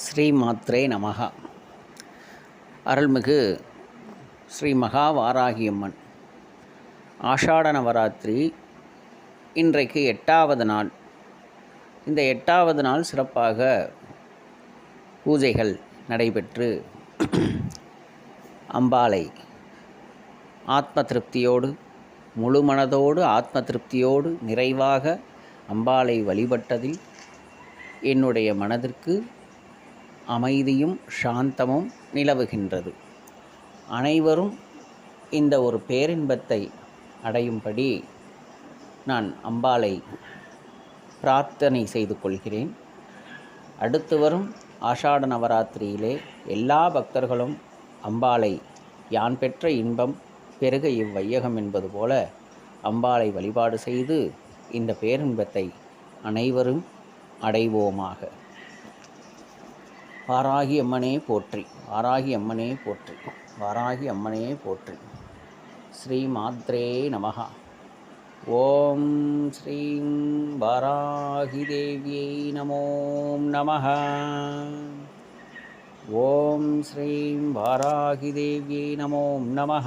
ஸ்ரீமாத்ரே நமஹ. அருள்மிகு ஸ்ரீ மகா வாராகியம்மன் ஆஷாட நவராத்திரி இன்றைக்கு 8வது நாள். இந்த 8வது நாள் சிறப்பாக பூஜைகள் நடைபெற்று அம்பாளை ஆத்ம திருப்தியோடு, முழு மனதோடு, ஆத்ம திருப்தியோடு நிறைவாக அம்பாளை வழிபட்டதில் என்னுடைய மனதிற்கு அமைதியும் சாந்தமும் நிலவுகின்றது. அனைவரும் இந்த ஒரு பேரின்பத்தை அடையும்படி நான் அம்பாளை பிரார்த்தனை செய்து கொள்கிறேன். அடுத்து வரும் ஆஷாட நவராத்திரியிலே எல்லா பக்தர்களும் அம்பாளை யான் பெற்ற இன்பம் பெருக இவ்வையகம் என்பது போல அம்பாளை வழிபாடு செய்து இந்த பேரின்பத்தை அனைவரும் அடைவோமாக. வாராகி அம்மனே போற்றி, வாராகி அம்மனே போற்றி, வாராகி அம்மனே போற்றி. ஸ்ரீமாத்ரே நமஹ. ஓம் ஸ்ரீம் வாராகி தேவியை நமோ நமஹ. ஓம் ஸ்ரீம் வாராகி தேவியை நமோ நமஹ.